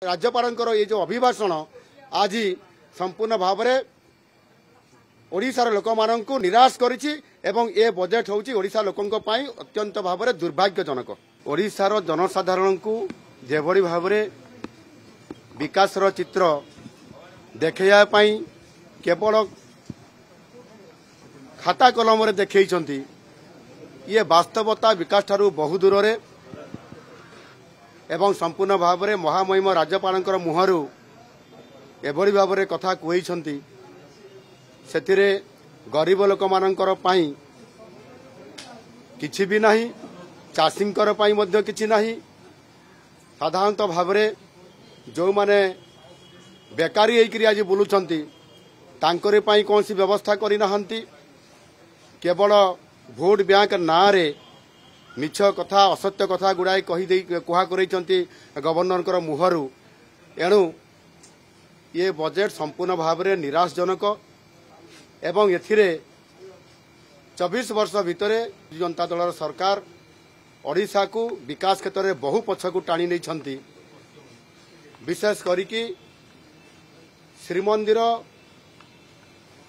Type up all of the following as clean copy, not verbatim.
राज्यपाल ये जो अभिभाषण आज संपूर्ण भाव में ओडिशार लोक मानू निराश करिछि एवं ए बजेट होउछि ओडिशा लोकंक पई अत्यंत भाव में दुर्भाग्यजनक। ओडिशार जनसाधारण को जेभଳି भाव में विकासर चित्र देखैया पई केवल खाता कलम रे देखैछंती ये वास्तवता विकास ठारू बहु दूर रे एवं संपूर्ण भाव में महामहिम राज्यपाल मुहरु एभଳି भाव में कथा कहते से गरीब लोक मानकर पाई किछि भी नहीं चाषींकर पाई मध्य किछि नहीं साधारणतः भाव में जो माने बेकारी होकर आज बुलुचंती तांकरे पाई कौन सी व्यवस्था करना केवल भोट बैंक ना रे मिछ कथा असत्य कथा गुड़ाए कह गवर्नर मुहरु एणु ये बजेट संपूर्ण भाव में निराशजनक एवं एथिरे 24 वर्ष भितर जनता दल सरकार ओडिशा को विकास क्षेत्र में बहु पछकू टाणी नहीं विशेष करिकी श्रीमंदिर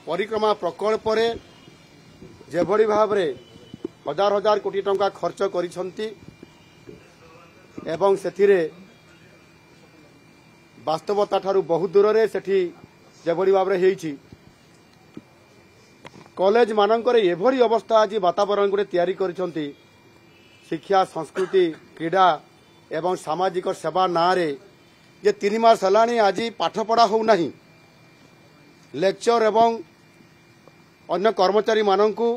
परिक्रमा प्रकल्प रे जेभଳି भाव में हजार हजार कोटी टंका खर्च करिसंती एवं सेथिरे वास्तवता ठारू बहुत दूर रे सेठी जेभଳି भाव में हेइछि कॉलेज मानकर एभଳି अवस्था आज वातावरण गुटे तैयारी करिसंती शिक्षा संस्कृति क्रीड़ा एवं सामाजिक सेवा ना रे जे 3 मास हलानी आज पाठ पढ़ा हो नहीं लेक्चर एवं अन्य कर्मचारी माननकु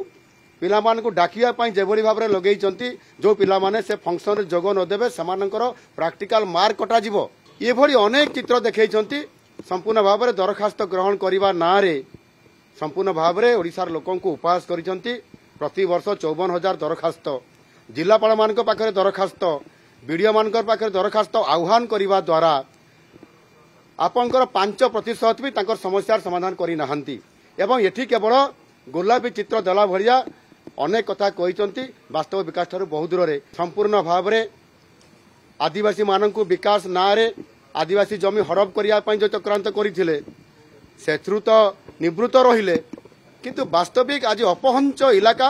पिला मानकु डाकिया पई जेभଳି भाव में लगेइचंती जो पिला माने से फंक्शन रे जोग न देबे समानकर प्रैक्टिकल मार्क कटा जिवो एभଳି अनेक चित्र देखैचंती संपूर्ण भाव में दरखास्त ग्रहण करिवा ना रे संपूर्ण भाव में ओडिशार लोकंकु उपहास करिसंती प्रति वर्ष 54,000 दरखास्त जिलापाल मानक पाखरे दरखास्त बीडीओ मानकर पाखरे दरखास्त आह्वान करिवा द्वारा आपनकर 5% भी तांकर समस्यार समाधान करि नाहंती एवं एठी केवल गोलापी चित्र देला भलिया अनेक कथा कहिसंती वास्तव विकास ठारू बहुत दूर रे संपूर्ण भाव में आदिवासी मानकु विकास ना रे आदिवासी जमी हड़प करिया पई जो चक्रांत करिथिले सेथरु तो निवृत्त रहिले किंतु वास्तविक आज अपहंच इलाका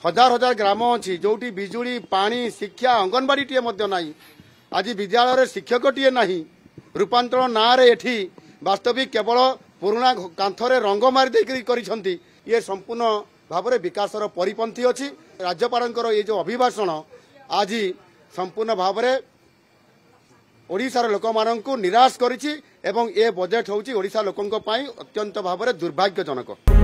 हजार हजार ग्राम अच्छी जोटी बिजुली पानी शिक्षा अंगनवाड़ी टीए मध्य नाही आज विद्यालय शिक्षक टीए नाही रूपांतर ना रे एठी वास्तविक केवल पुराना कांथरे रंग मारी देकरी करिसंती ये संपूर्ण भाव में विकासर परिपंथी अच्छी राज्यपाल ये जो अभिभाषण आज संपूर्ण भाव में ओडिशार लोक मानू निराश करिछि एवं ए बजेट होउछि ओडिशा लोकंक पई अत्यंत भाव में दुर्भाग्यजनक।